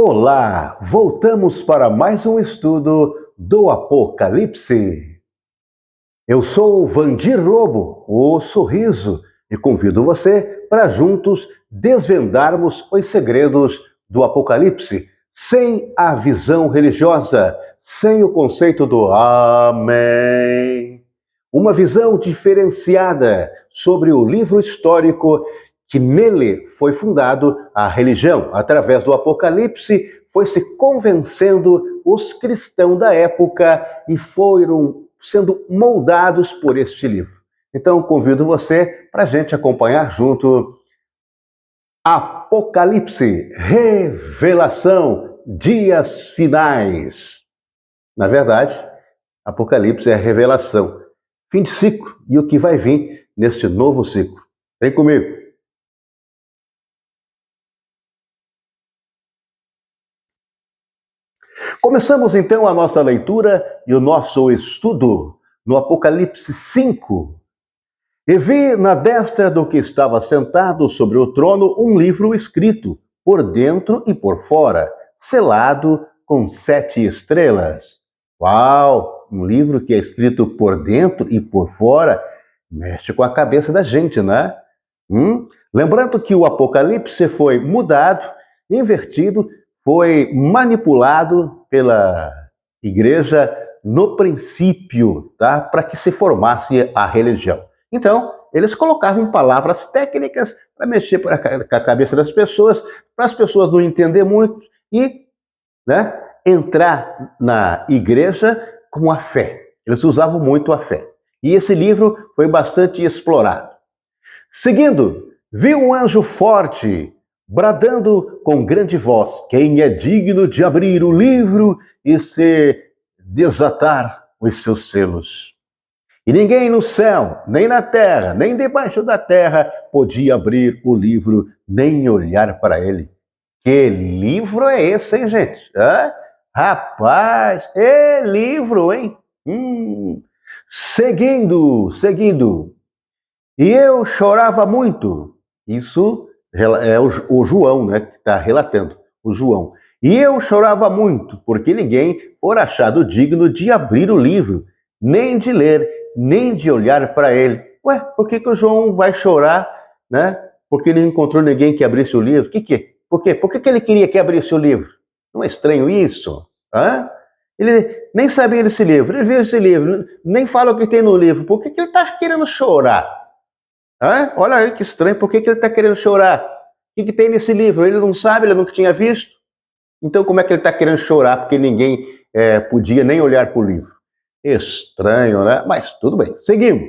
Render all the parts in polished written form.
Olá, voltamos para mais um estudo do Apocalipse. Eu sou Vandir Lobo, o Sorriso, e convido você para juntos desvendarmos os segredos do Apocalipse, sem a visão religiosa, sem o conceito do Amém. Uma visão diferenciada sobre o livro histórico que nele foi fundado a religião. Através do Apocalipse, foi se convencendo os cristãos da época e foram sendo moldados por este livro. Então, convido você para a gente acompanhar junto Apocalipse, Revelação, Dias Finais. Na verdade, Apocalipse é a revelação, fim de ciclo e o que vai vir neste novo ciclo. Vem comigo. Começamos então a nossa leitura e o nosso estudo no Apocalipse 5. E vi na destra do que estava sentado sobre o trono um livro escrito, por dentro e por fora, selado com 7 estrelas. Uau! Um livro que é escrito por dentro e por fora, mexe com a cabeça da gente, né? Lembrando que o Apocalipse foi mudado, invertido, foi manipulado pela igreja no princípio, tá? Para que se formasse a religião. Então, eles colocavam palavras técnicas para mexer com a cabeça das pessoas, para as pessoas não entenderem muito e, né, entrar na igreja com a fé. Eles usavam muito a fé. E esse livro foi bastante explorado. Seguindo, vi um anjo forte, bradando com grande voz: quem é digno de abrir o livro e se desatar os seus selos? E ninguém no céu, nem na terra, nem debaixo da terra podia abrir o livro, nem olhar para ele. Que livro é esse, hein, gente? Rapaz, é livro, hein? Seguindo. E eu chorava muito. Isso é o João, né, que está relatando, o João. E eu chorava muito, porque ninguém for achado digno de abrir o livro, nem de ler, nem de olhar para ele. Ué, por que o João vai chorar, né? Porque não encontrou ninguém que abrisse o livro? Por quê? Por que ele queria que abrisse o livro? Não é estranho isso? Ele nem sabia desse livro, ele viu esse livro, nem fala o que tem no livro. Por que ele está querendo chorar? Olha aí que estranho, por que ele está querendo chorar? O que tem nesse livro? Ele não sabe, ele nunca tinha visto. Então como é que ele está querendo chorar? Porque ninguém podia nem olhar para o livro. Estranho, né? Mas tudo bem, seguindo.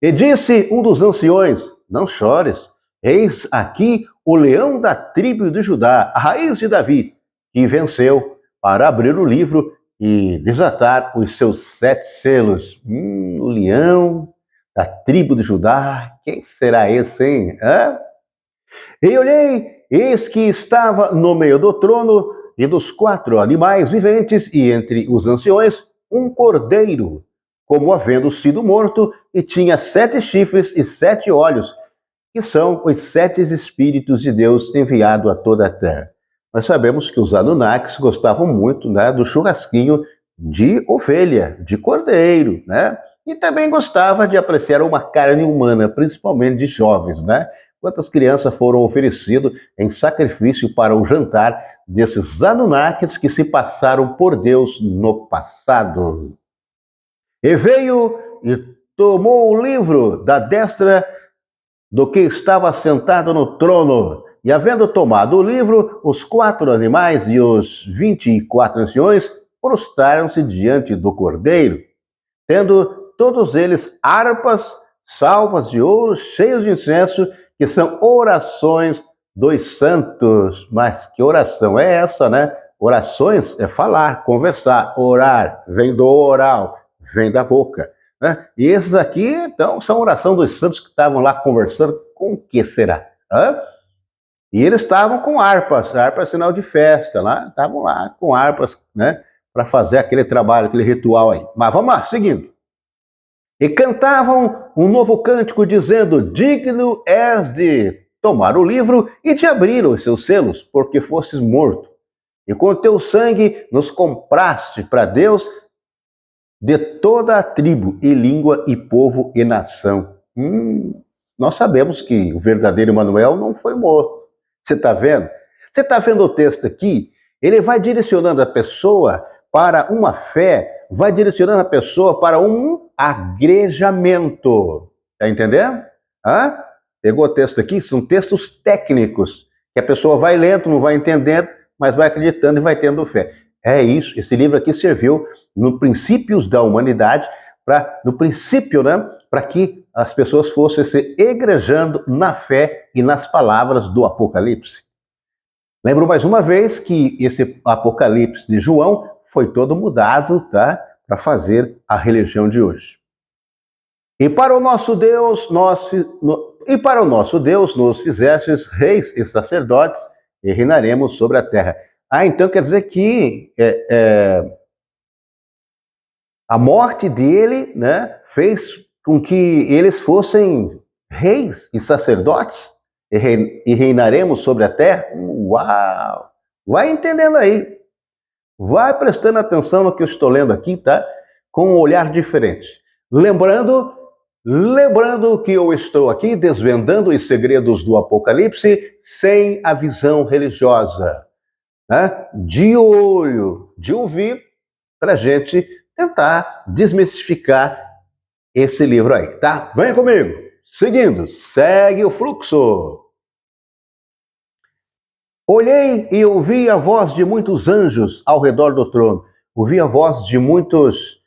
E disse um dos anciões: não chores, eis aqui o leão da tribo de Judá, a raiz de Davi, que venceu para abrir o livro e desatar os seus 7 selos. O leão da tribo de Judá, quem será esse, hein? E olhei, eis que estava no meio do trono e dos 4 animais viventes, e entre os anciões, um cordeiro, como havendo sido morto, e tinha 7 chifres e 7 olhos, que são os 7 Espíritos de Deus enviados a toda a terra. Nós sabemos que os Anunnakis gostavam muito, né, do churrasquinho de ovelha, de cordeiro, né? E também gostava de apreciar uma carne humana, principalmente de jovens, né? Quantas crianças foram oferecidas em sacrifício para o jantar desses Anunnakis que se passaram por Deus no passado. E veio e tomou o livro da destra do que estava sentado no trono. E havendo tomado o livro, os 4 animais e os 24 anciões prostraram-se diante do cordeiro, tendo todos eles harpas, salvas de ouro, cheios de incenso, que são orações dos santos. Mas que oração é essa, né? Orações é falar, conversar, orar, vem do oral, vem da boca, né? E esses aqui, então, são oração dos santos que estavam lá conversando. Com o que será? E eles estavam com harpas, harpa é sinal de festa, lá, estavam lá com harpas, né? Para fazer aquele trabalho, aquele ritual aí. Mas vamos lá, seguindo. E cantavam um novo cântico, dizendo: digno és de tomar o livro e de abrir os seus selos, porque fostes morto. E com teu sangue nos compraste para Deus de toda a tribo e língua e povo e nação. Nós sabemos que o verdadeiro Emanuel não foi morto. Você está vendo? Você está vendo o texto aqui? Ele vai direcionando a pessoa para uma fé, vai direcionando a pessoa para um agrejamento. Está entendendo? Pegou o texto aqui? São textos técnicos, que a pessoa vai lendo, não vai entendendo, mas vai acreditando e vai tendo fé. É isso, esse livro aqui serviu no Princípios da Humanidade, no princípio, né, para que as pessoas fossem se egrejando na fé e nas palavras do Apocalipse. Lembro mais uma vez que esse Apocalipse de João foi todo mudado, tá, para fazer a religião de hoje. E para o nosso Deus, nos fizestes reis e sacerdotes, e reinaremos sobre a terra. Então quer dizer que a morte dele, né, fez com que eles fossem reis e sacerdotes, e reinaremos sobre a terra. Uau! Vai entendendo aí. Vai prestando atenção no que eu estou lendo aqui, tá? Com um olhar diferente. Lembrando que eu estou aqui desvendando os segredos do Apocalipse sem a visão religiosa, né? De olho, de ouvir, para a gente tentar desmistificar esse livro aí, tá? Vem comigo. Seguindo, segue o fluxo. Olhei e ouvi a voz de muitos anjos ao redor do trono. Ouvi a voz de muitos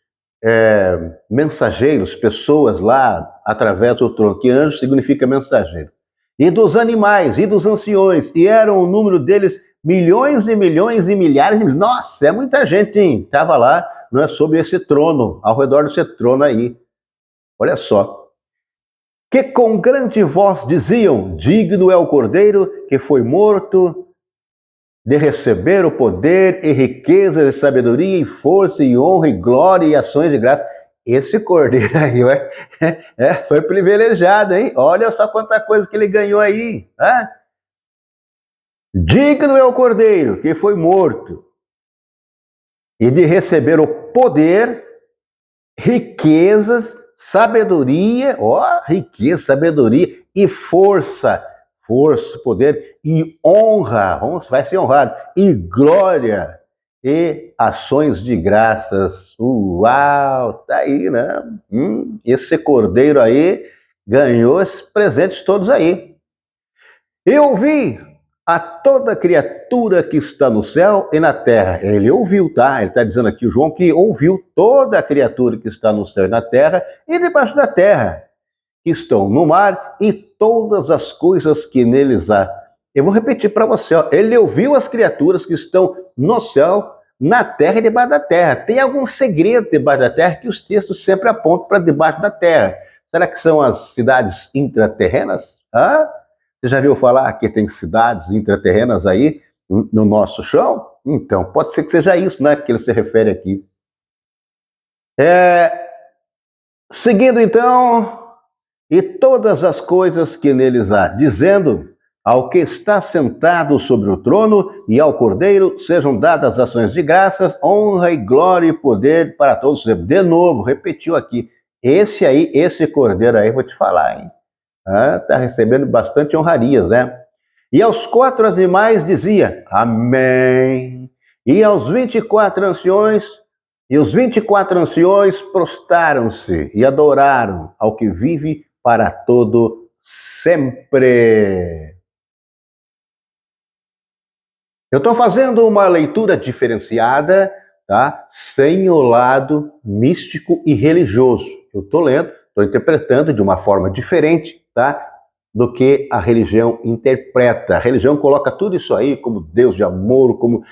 mensageiros, pessoas lá através do trono, que anjo significa mensageiro. E dos animais, e dos anciões, e era o número deles milhões e milhões e milhares. Nossa, é muita gente, hein? Estava lá, não é, sobre esse trono, ao redor desse trono aí. Olha só. Que com grande voz diziam: digno é o Cordeiro que foi morto de receber o poder e riqueza e sabedoria e força e honra e glória e ações de graça. Esse Cordeiro aí foi privilegiado, hein? Olha só quanta coisa que ele ganhou aí. Né? Digno é o Cordeiro que foi morto e de receber o poder, riquezas, sabedoria, riqueza, sabedoria e força, poder e honra, vai ser honrado, e glória e ações de graças. Uau, tá aí, né? Esse Cordeiro aí ganhou esses presentes todos aí. Eu vi a toda criatura que está no céu e na terra. Ele ouviu, tá? Ele está dizendo aqui, o João, que ouviu toda a criatura que está no céu e na terra e debaixo da terra, que estão no mar e todas as coisas que neles há. Eu vou repetir para você, ó. Ele ouviu as criaturas que estão no céu, na terra e debaixo da terra. Tem algum segredo debaixo da terra que os textos sempre apontam para debaixo da terra. Será que são as cidades intraterrenas? Você já viu falar que tem cidades intraterrenas aí no nosso chão? Então, pode ser que seja isso, né, que ele se refere aqui. Seguindo, então, e todas as coisas que neles há, dizendo ao que está sentado sobre o trono e ao Cordeiro sejam dadas ações de graças, honra e glória e poder para todos. De novo, repetiu aqui. Esse Cordeiro aí, vou te falar, hein? Está recebendo bastante honrarias, né? E aos 4 animais dizia, amém. E aos 24 anciões, os 24 anciões prostaram-se e adoraram ao que vive para todo sempre. Eu estou fazendo uma leitura diferenciada, tá? Sem o lado místico e religioso. Eu estou lendo, estou interpretando de uma forma diferente, tá? Do que a religião interpreta. A religião coloca tudo isso aí como Deus de amor, como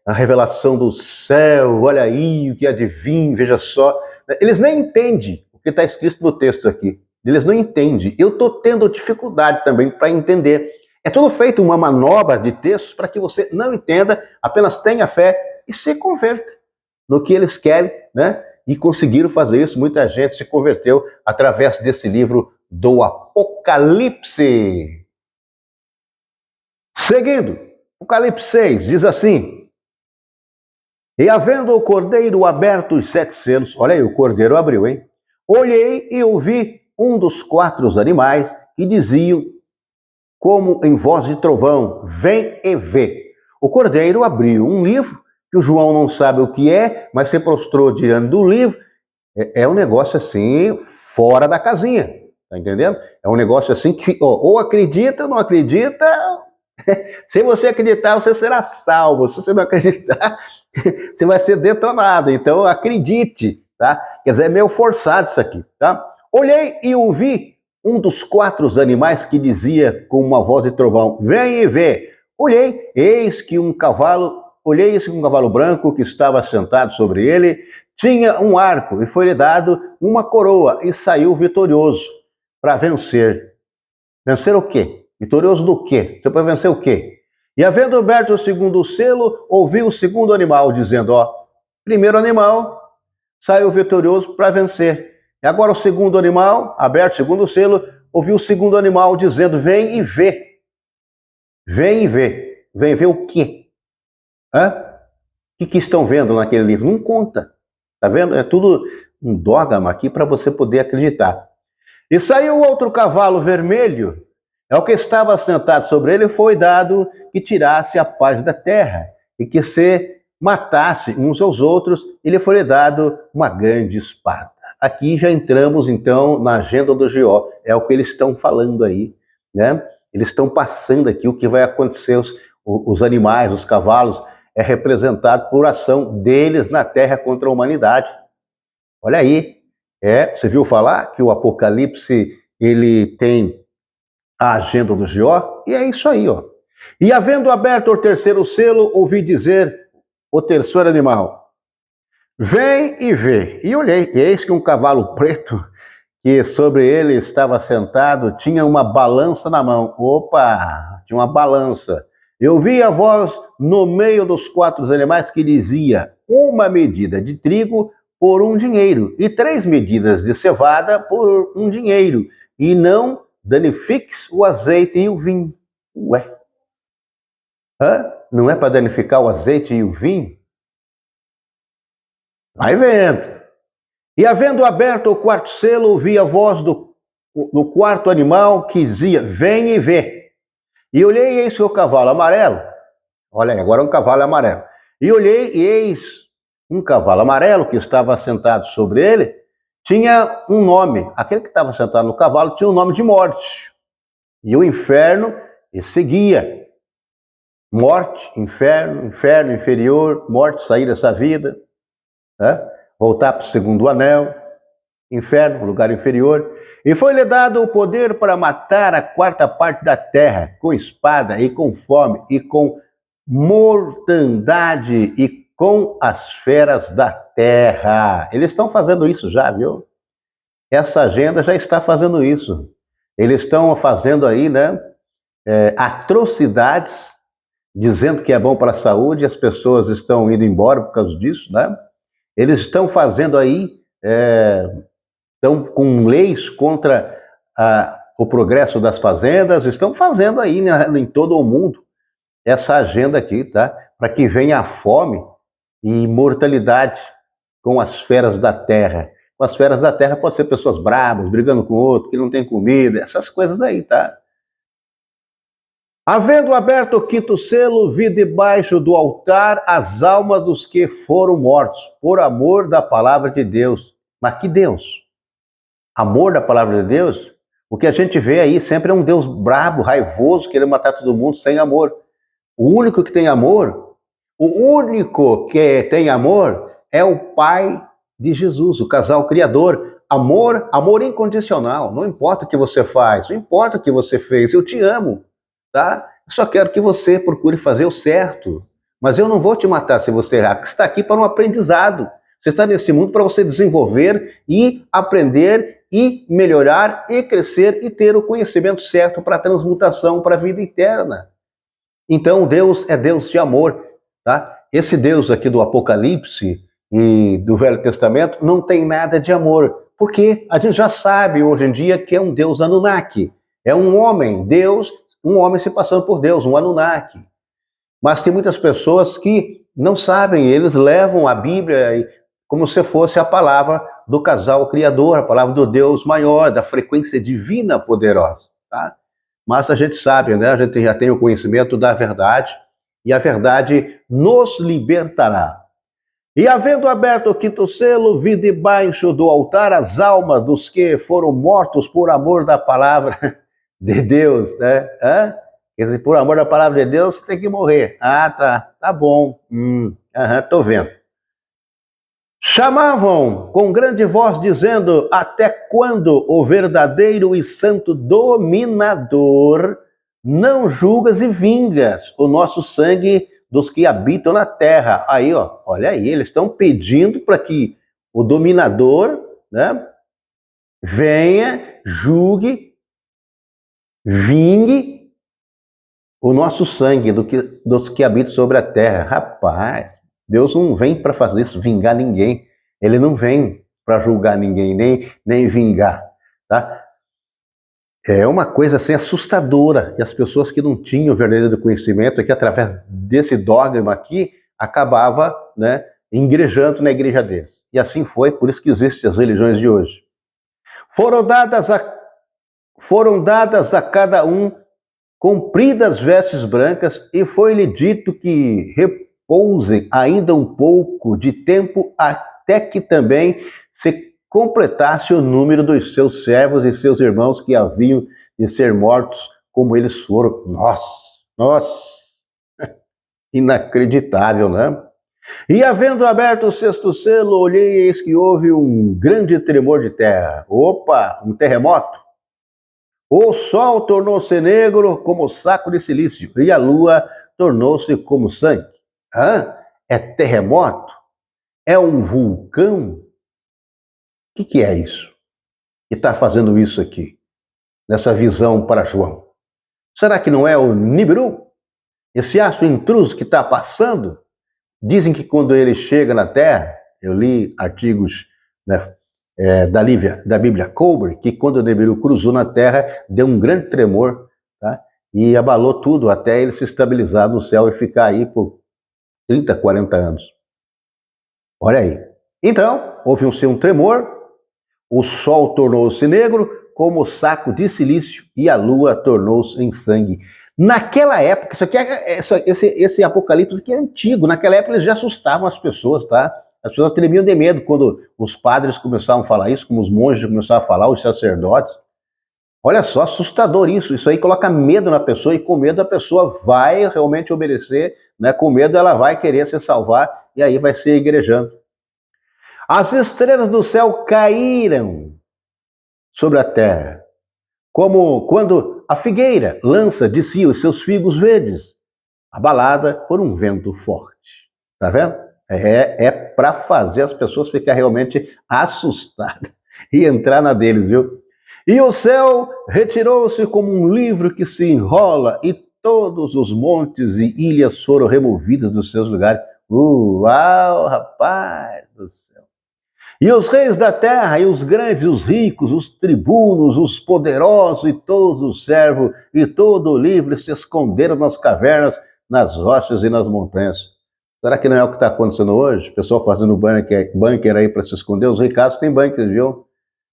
a revelação do céu, olha aí o que adivinha, veja só. Eles nem entendem o que está escrito no texto aqui. Eles não entendem. Eu estou tendo dificuldade também para entender. É tudo feito uma manobra de textos para que você não entenda, apenas tenha fé e se converta no que eles querem, né? E conseguiram fazer isso. Muita gente se converteu através desse livro do Apocalipse. Seguindo, Apocalipse 6 diz assim: e havendo o cordeiro aberto os 7 selos, olha aí, o cordeiro abriu, hein? Olhei e ouvi um dos 4 animais que diziam, como em voz de trovão, vem e vê. O cordeiro abriu um livro, que o João não sabe o que é, mas se prostrou diante do livro. É um negócio assim, fora da casinha, tá entendendo? É um negócio assim que, ou acredita ou não acredita. Se você acreditar, você será salvo. Se você não acreditar, você vai ser detonado. Então, acredite, tá? Quer dizer, é meio forçado isso aqui, tá? Olhei e ouvi um dos 4 animais que dizia com uma voz de trovão, vem e vê. Olhei, eis que um cavalo branco que estava sentado sobre ele tinha um arco e foi-lhe dado uma coroa e saiu vitorioso para vencer. Vencer o quê? Vitorioso do quê? Então, para vencer o quê? E havendo aberto o segundo selo, ouviu o segundo animal dizendo, primeiro animal saiu vitorioso para vencer. E agora o segundo animal, aberto o segundo selo, ouviu o segundo animal dizendo, vem e vê. Vem e vê. Vem ver o quê? O que estão vendo naquele livro? Não conta. Tá vendo? É tudo um dogma aqui para você poder acreditar. E saiu outro cavalo vermelho, o que estava sentado sobre ele foi dado que tirasse a paz da terra e que se matasse uns aos outros, ele foi dado uma grande espada. Aqui já entramos então na agenda do GO, é o que eles estão falando aí, né? Eles estão passando aqui o que vai acontecer, os animais, os cavalos, é representado por ação deles na terra contra a humanidade. Olha aí, você viu falar que o Apocalipse, ele tem a agenda do GO? E é isso aí, E havendo aberto o terceiro selo, ouvi dizer o terceiro animal, vem e vê. E olhei, e eis que um cavalo preto, que sobre ele estava sentado, tinha uma balança na mão. Opa, tinha uma balança. Eu vi a voz no meio dos 4 animais que dizia, uma medida de trigo por 1 dinheiro, e 3 medidas de cevada por 1 dinheiro, e não danifiques o azeite e o vinho. Ué? Não é para danificar o azeite e o vinho? Vai vendo. E havendo aberto o 4º selo, ouvi a voz do 4º animal que dizia, vem e vê. E olhei e eis o cavalo amarelo. Olha aí, agora é um cavalo amarelo. E olhei e eis um cavalo amarelo que estava sentado sobre ele, tinha um nome. Aquele que estava sentado no cavalo tinha um nome de morte. E o inferno seguia. Morte, inferno, inferno inferior, morte, sair dessa vida, voltar para o 2º anel, inferno, lugar inferior. E foi-lhe dado o poder para matar a 4ª parte da terra, com espada e com fome e com mortandade e com as feras da terra. Eles estão fazendo isso já, viu? Essa agenda já está fazendo isso. Eles estão fazendo aí, atrocidades, dizendo que é bom para a saúde, as pessoas estão indo embora por causa disso, Eles estão fazendo aí, estão com leis contra o progresso das fazendas, estão fazendo aí, em todo o mundo, essa agenda aqui, para que venha a fome e mortalidade com as feras da terra. Com as feras da terra pode ser pessoas bravas, brigando com o outro, que não tem comida, essas coisas aí, Havendo aberto o 5º selo, vi debaixo do altar as almas dos que foram mortos, por amor da palavra de Deus. Mas que Deus? Amor da palavra de Deus? O que a gente vê aí sempre é um Deus brabo, raivoso, querendo matar todo mundo sem amor. O único que tem amor é o Pai de Jesus, o casal criador. Amor, amor incondicional. Não importa o que você faz, não importa o que você fez, eu te amo. Eu só quero que você procure fazer o certo. Mas eu não vou te matar se você errar. Você está aqui para um aprendizado. Você está nesse mundo para você desenvolver e aprender e melhorar e crescer e ter o conhecimento certo para a transmutação para a vida eterna. Então Deus é Deus de amor. Esse Deus aqui do Apocalipse e do Velho Testamento não tem nada de amor. Porque a gente já sabe hoje em dia que é um Deus Anunnaki. É um homem, Deus, um homem se passando por Deus, um Anunnaki. Mas tem muitas pessoas que não sabem, eles levam a Bíblia como se fosse a palavra do casal criador, a palavra do Deus maior, da frequência divina poderosa, tá? Mas a gente sabe, né? A gente já tem o conhecimento da verdade, e a verdade nos libertará. E havendo aberto o quinto selo, vi debaixo do altar as almas dos que foram mortos por amor da palavra de Deus, né? Quer dizer, por amor da palavra de Deus, tem que morrer. Ah, tá bom. Tô vendo. Chamavam com grande voz, dizendo: até quando, o verdadeiro e santo dominador, não julgas e vingas o nosso sangue dos que habitam na terra? Aí, ó, olha aí, eles estão pedindo para que o dominador, né, venha, julgue, vingue o nosso sangue dos que habitam sobre a terra. Rapaz, Deus não vem para fazer isso, vingar ninguém. Ele não vem para julgar ninguém, nem vingar, tá? É uma coisa assim assustadora. E as pessoas que não tinham o verdadeiro conhecimento, que através desse dogma aqui, acabava, né, ingrejando na igreja deles. E assim foi, por isso que existem as religiões de hoje. Foram dadas a cada um compridas vestes brancas, e foi-lhe dito que repousem ainda um pouco de tempo, até que também se completasse o número dos seus servos e seus irmãos que haviam de ser mortos, como eles foram. Nossa, inacreditável, né? E havendo aberto o sexto selo, olhei e eis que houve um grande tremor de terra. Opa, um terremoto? O sol tornou-se negro como saco de silício, e a lua tornou-se como sangue. É terremoto? É um vulcão? O que é isso? Que está fazendo isso aqui, nessa visão para João? Será que não é o Nibiru? Esse astro intruso que está passando? Dizem que quando ele chega na Terra, eu li artigos, né, da Bíblia Cobre, que quando o Nibiru cruzou na Terra, deu um grande tremor, tá? E abalou tudo até ele se estabilizar no céu e ficar aí por 30, 40 anos. Olha aí. Então, houve um tremor, o sol tornou-se negro como saco de silício e a lua tornou-se em sangue. Naquela época, esse apocalipse aqui é antigo, naquela época eles já assustavam as pessoas, tá? As pessoas tremiam de medo quando os padres começavam a falar isso, como os monges começavam a falar, os sacerdotes. Olha só, assustador isso. Isso aí coloca medo na pessoa, e com medo a pessoa vai realmente obedecer, né? Com medo ela vai querer se salvar e aí vai se igrejando. As estrelas do céu caíram sobre a terra, como quando a figueira lança de si os seus figos verdes, abalada por um vento forte. Tá vendo? É para fazer as pessoas ficar realmente assustadas e entrar na deles, viu? E o céu retirou-se como um livro que se enrola, e todos os montes e ilhas foram removidos dos seus lugares. Uau, rapaz do céu! E os reis da terra, e os grandes, os ricos, os tribunos, os poderosos, e todos os servos, e todo o livre se esconderam nas cavernas, nas rochas e nas montanhas. Será que não é o que está acontecendo hoje? O pessoal fazendo bunker aí para se esconder. Os ricaços têm bunker, viu?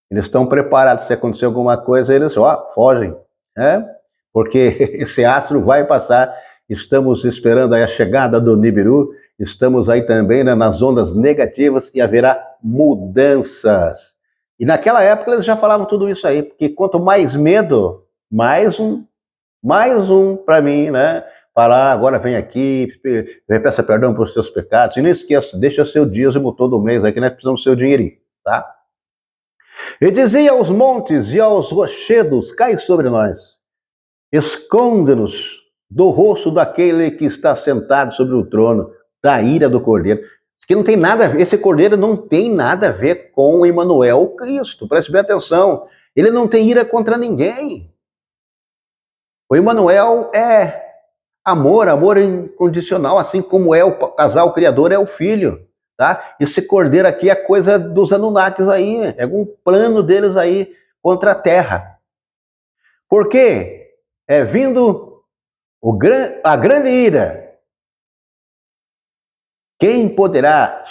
Eles estão preparados. Se acontecer alguma coisa, eles fogem, né? Porque esse astro vai passar. Estamos esperando aí a chegada do Nibiru. Estamos aí também, né, nas ondas negativas, e haverá mudanças. E naquela época eles já falavam tudo isso aí, porque quanto mais medo, mais um para mim, né? Falar, agora vem aqui, peça perdão pelos seus pecados, e não esqueça, deixa seu dízimo todo mês, aqui nós precisamos do seu dinheirinho, tá? E dizia aos montes e aos rochedos: cai sobre nós, esconde-nos do rosto daquele que está sentado sobre o trono, da ira do Cordeiro. Que não tem nada a ver, esse Cordeiro não tem nada a ver com o Emmanuel, o Cristo, preste bem atenção. Ele não tem ira contra ninguém. O Emmanuel é amor incondicional, assim como é o casal criador, é o filho, tá? Esse Cordeiro aqui é coisa dos Anunnakis aí, é um plano deles aí contra a Terra. Por quê? Vindo A grande ira. Quem poderá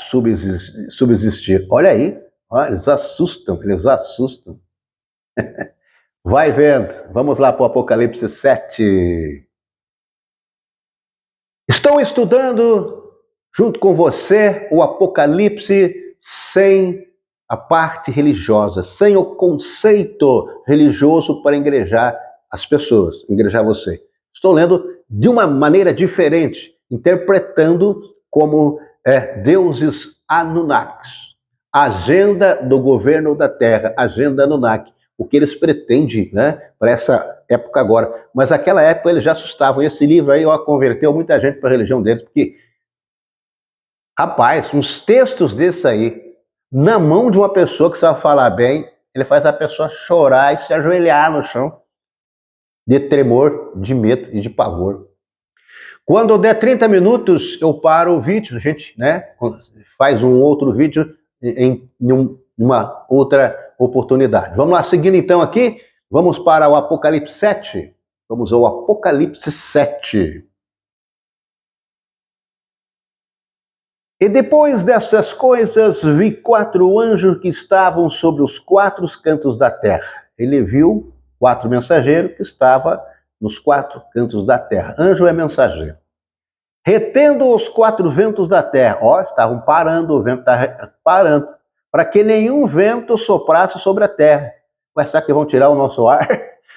subsistir? Olha aí, olha, eles assustam, eles assustam. Vai vendo, vamos lá para o Apocalipse 7. Estou estudando junto com você o Apocalipse sem a parte religiosa, sem o conceito religioso para engrejar as pessoas, engrejar você. Estou lendo de uma maneira diferente, interpretando como deuses Anunnakis, agenda do governo da Terra, agenda Anunnaki, o que eles pretendem, né, para essa época agora. Mas naquela época eles já assustavam. Esse livro aí, ó, converteu muita gente para a religião deles, porque, rapaz, uns textos desses aí, na mão de uma pessoa que sabe falar bem, ele faz a pessoa chorar e se ajoelhar no chão, de tremor, de medo e de pavor. Quando der 30 minutos, eu paro o vídeo, a gente, né, faz um outro vídeo em uma outra oportunidade. Vamos lá, seguindo então aqui, vamos para o Apocalipse 7. Vamos ao Apocalipse 7. E depois destas coisas, vi 4 anjos que estavam sobre os 4 cantos da terra. Ele viu 4 mensageiros que estavam nos 4 cantos da terra. Anjo é mensageiro. Retendo os 4 ventos da terra. Ó, estavam parando, o vento está parando, para que nenhum vento soprasse sobre a terra. Mas será que vão tirar o nosso ar?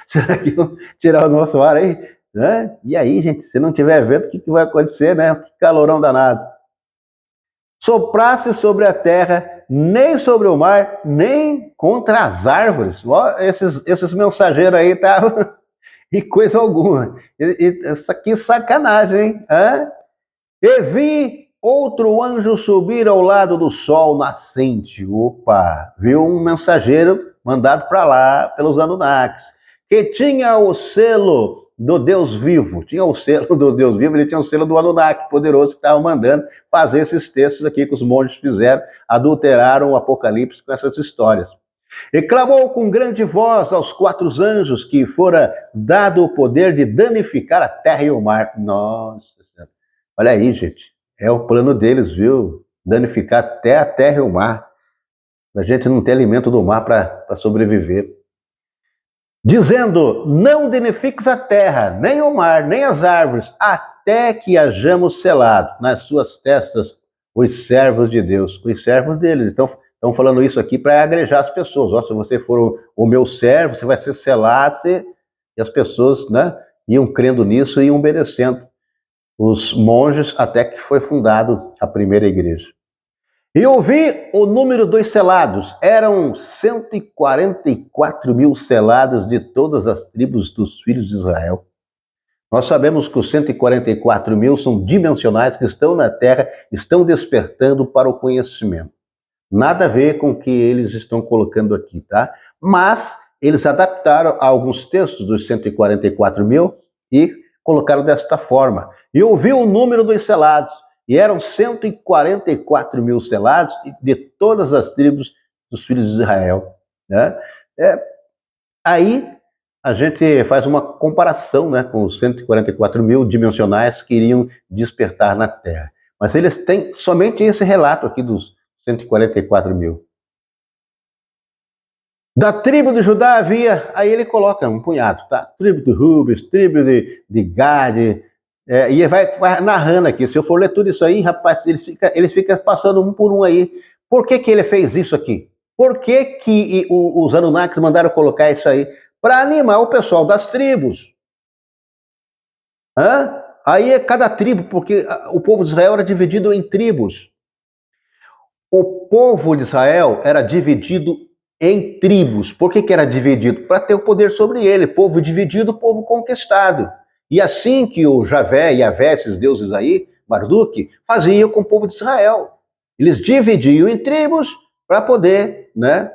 Será que vão tirar o nosso ar aí? Né? E aí, gente, se não tiver vento, o que vai acontecer, né? Que calorão danado. Soprasse sobre a terra, nem sobre o mar, nem contra as árvores. Ó, esses mensageiros aí estavam... E coisa alguma. Isso aqui é sacanagem, hein? E vi outro anjo subir ao lado do sol nascente. Opa, viu um mensageiro mandado para lá pelos Anunnakis, que tinha o selo do Deus vivo. Tinha o selo do Deus vivo, ele tinha o selo do Anunnaki poderoso que estava mandando fazer esses textos aqui que os monges fizeram, adulteraram o Apocalipse com essas histórias. E clamou com grande voz aos 4 anjos que fora dado o poder de danificar a terra e o mar. Nossa, olha aí, gente. É o plano deles, viu? Danificar até a terra e o mar. A gente não ter alimento do mar para sobreviver. Dizendo, não danifiques a terra, nem o mar, nem as árvores, até que hajamos selado nas suas testas os servos de Deus, os servos deles. Então, estão falando isso aqui para agrejar as pessoas. Ó, se você for o meu servo, você vai ser selado. E as pessoas, né, iam crendo nisso e iam obedecendo os monges até que foi fundado a primeira igreja. E ouvi o número dos selados. Eram 144 mil selados de todas as tribos dos filhos de Israel. Nós sabemos que os 144 mil são dimensionais que estão na terra, estão despertando para o conhecimento. Nada a ver com o que eles estão colocando aqui, tá? Mas eles adaptaram alguns textos dos 144 mil e colocaram desta forma. E ouvi o número dos selados, e eram 144 mil selados de todas as tribos dos filhos de Israel. Né? Aí a gente faz uma comparação, né, com os 144 mil dimensionais que iriam despertar na Terra. Mas eles têm somente esse relato aqui dos 144 mil. Da tribo de Judá havia, aí ele coloca um punhado, tá? Tribo de Rubens, tribo de Gad, e ele vai narrando aqui. Se eu for ler tudo isso aí, rapaz, ele fica passando um por um aí. Por que ele fez isso aqui? Por que os Anunnakis mandaram colocar isso aí? Para animar o pessoal das tribos. Aí é cada tribo, porque o povo de Israel era dividido em tribos. O povo de Israel era dividido em tribos. Por que era dividido? Para ter o poder sobre ele. Povo dividido, povo conquistado. E assim que o Javé e Yavé, esses deuses aí, Marduk, faziam com o povo de Israel. Eles dividiam em tribos para poder, né,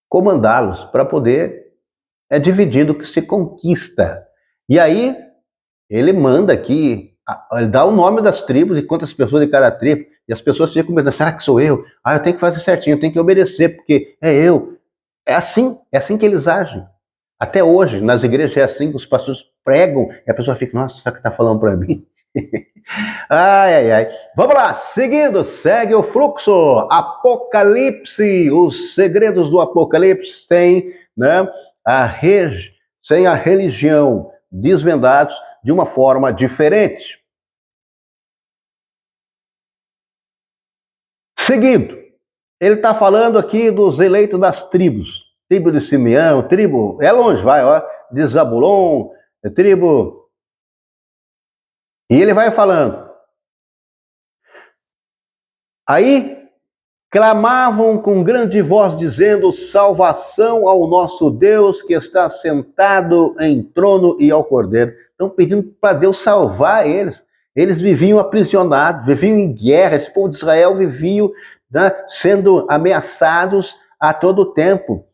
comandá-los, para poder... É dividindo que se conquista. E aí, ele manda aqui, ele dá o nome das tribos e quantas pessoas de cada tribo. E as pessoas ficam pensando, será que sou eu? Eu tenho que fazer certinho, eu tenho que obedecer, porque é eu. É assim que eles agem. Até hoje, nas igrejas é assim que os pastores pregam e a pessoa fica, nossa, será que está falando para mim? Ai, ai, ai. Vamos lá, seguindo, segue o fluxo. Apocalipse, os segredos do Apocalipse sem, né, sem a religião, desvendados de uma forma diferente. Seguindo, ele está falando aqui dos eleitos das tribos. Tribo de Simeão, tribo, é longe, vai, ó, de Zabulon, tribo. E ele vai falando. Aí clamavam com grande voz, dizendo: salvação ao nosso Deus que está sentado em trono e ao Cordeiro. Estão pedindo para Deus salvar eles. Eles viviam aprisionados, viviam em guerra. Esse povo de Israel vivia, né, sendo ameaçados a todo tempo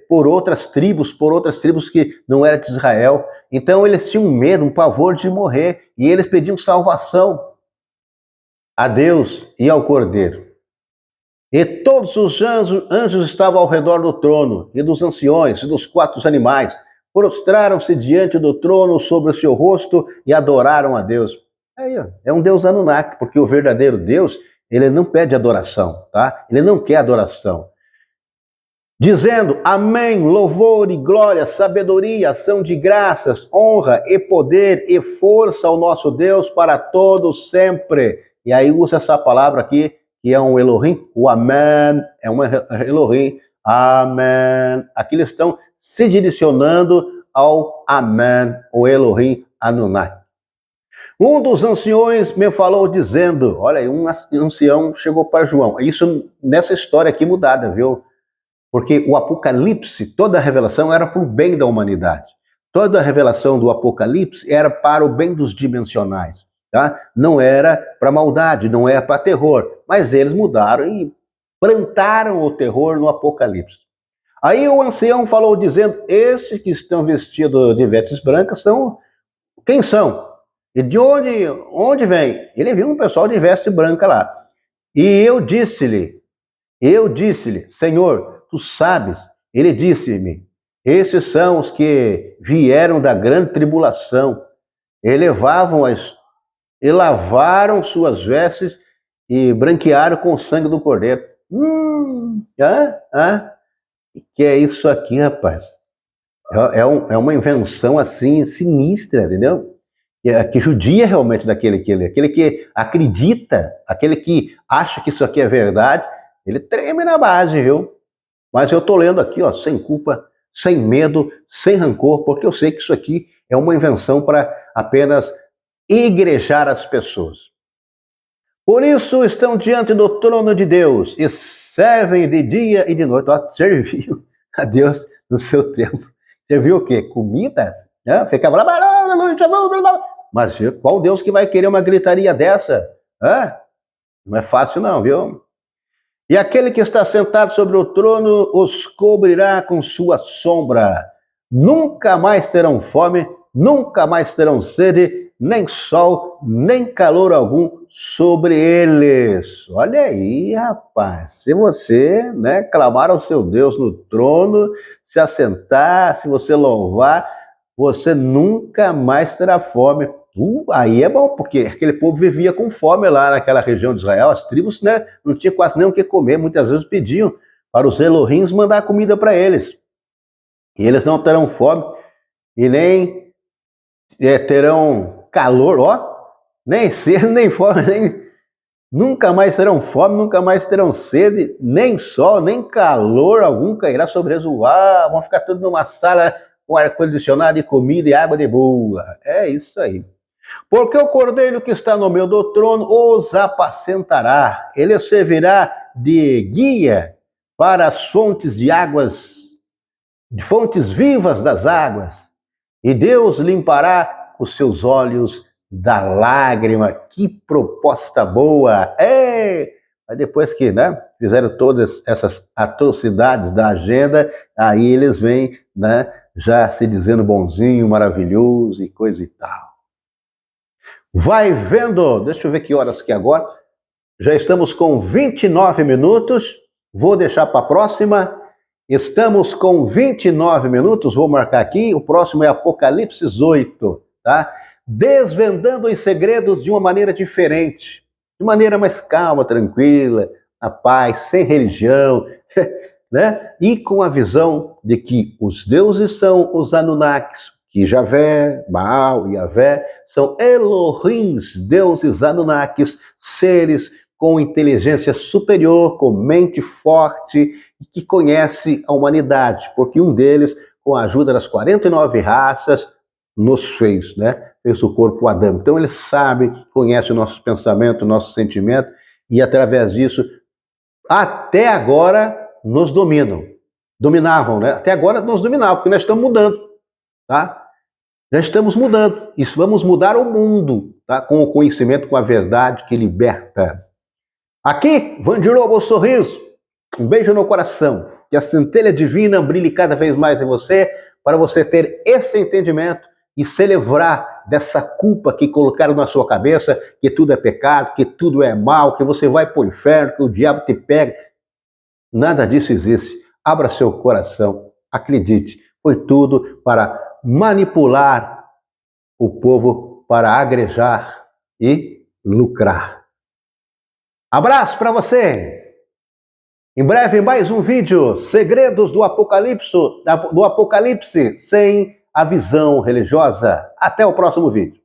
por outras tribos que não eram de Israel. Então eles tinham medo, um pavor de morrer, e eles pediam salvação a Deus e ao Cordeiro. E todos os anjos estavam ao redor do trono, e dos anciões, e dos 4 animais. Prostraram-se diante do trono sobre o seu rosto e adoraram a Deus. Aí, ó, é um Deus Anunnaki, porque o verdadeiro Deus, ele não pede adoração, tá? Ele não quer adoração. Dizendo: amém, louvor e glória, sabedoria, ação de graças, honra e poder e força ao nosso Deus para todos sempre. E aí usa essa palavra aqui, que é um Elohim, o amém, é um Elohim, amém. Aqui eles estão se direcionando ao amém, o Elohim Anunnaki. Um dos anciões me falou dizendo, olha aí, um ancião chegou para João. Isso nessa história aqui mudada, viu? Porque o Apocalipse, toda a revelação era para o bem da humanidade. Toda a revelação do Apocalipse era para o bem dos dimensionais. Tá? Não era para maldade, não era para terror. Mas eles mudaram e plantaram o terror no Apocalipse. Aí o ancião falou dizendo, esses que estão vestidos de vestes brancas são... Quem são? E de onde vem? Ele viu um pessoal de veste branca lá. E eu disse-lhe, Senhor, tu sabes. Ele disse-me, esses são os que vieram da grande tribulação, e lavaram suas vestes e branquearam com o sangue do Cordeiro. Que é isso aqui, rapaz? É uma invenção assim sinistra, entendeu? Que judia realmente daquele que acredita, aquele que acha que isso aqui é verdade, ele treme na base, viu? Mas eu estou lendo aqui, ó, sem culpa, sem medo, sem rancor, porque eu sei que isso aqui é uma invenção para apenas igrejar as pessoas. Por isso estão diante do trono de Deus e servem de dia e de noite. Ó, serviu a Deus no seu tempo. Serviu o quê? Comida? Ficava lá, mas qual Deus que vai querer uma gritaria dessa? Não é fácil não, viu? E aquele que está sentado sobre o trono os cobrirá com sua sombra. Nunca mais terão fome, nunca mais terão sede, nem sol, nem calor algum sobre eles. Olha aí, rapaz, se você, né, clamar ao seu Deus no trono, se assentar, se você louvar, você nunca mais terá fome. Aí é bom, porque aquele povo vivia com fome lá naquela região de Israel. As tribos, né, não tinham quase nem o que comer. Muitas vezes pediam para os Elohims mandar comida para eles. E eles não terão fome e nem terão calor, ó, nem sede, nem fome, nunca mais terão fome, nunca mais terão sede, nem sol, nem calor algum cairá sobre eles. Vão ficar todos numa sala com ar-condicionado e comida e água de boa. É isso aí. Porque o cordeiro que está no meio do trono os apacentará, ele servirá de guia para as fontes de águas, de fontes vivas das águas, e Deus limpará os seus olhos da lágrima. Que proposta boa! Mas depois que, né, fizeram todas essas atrocidades da agenda, aí eles vêm, né, já se dizendo bonzinho, maravilhoso e coisa e tal. Vai vendo, deixa eu ver que horas que agora, já estamos com 29 minutos, vou deixar para a próxima Estamos com 29 minutos, vou marcar aqui, o próximo é Apocalipse 8, tá? Desvendando os segredos de uma maneira diferente, de maneira mais calma, tranquila, na paz, sem religião, né? E com a visão de que os deuses são os Anunnakis, que Javé, Baal e Yavé são Elohims, deuses Anunnakis, seres com inteligência superior, com mente forte e que conhece a humanidade, porque um deles, com a ajuda das 49 raças, nos fez, né? Fez o corpo Adão. Então ele sabe, conhece o nosso pensamento, o nosso sentimento, e através disso, até agora, nos dominam. Dominavam, né? Até agora nos dominavam, porque nós estamos mudando, tá? Já estamos mudando. Isso, vamos mudar o mundo, tá? Com o conhecimento, com a verdade que liberta. Aqui, Vandir Lobo Sorriso. Um beijo no coração. Que a centelha divina brilhe cada vez mais em você, para você ter esse entendimento e se livrar dessa culpa que colocaram na sua cabeça, que tudo é pecado, que tudo é mal, que você vai para o inferno, que o diabo te pega. Nada disso existe. Abra seu coração. Acredite. Foi tudo para manipular o povo, para agrejar e lucrar. Abraço para você! Em breve, mais um vídeo, Segredos do Apocalipse sem a visão religiosa. Até o próximo vídeo.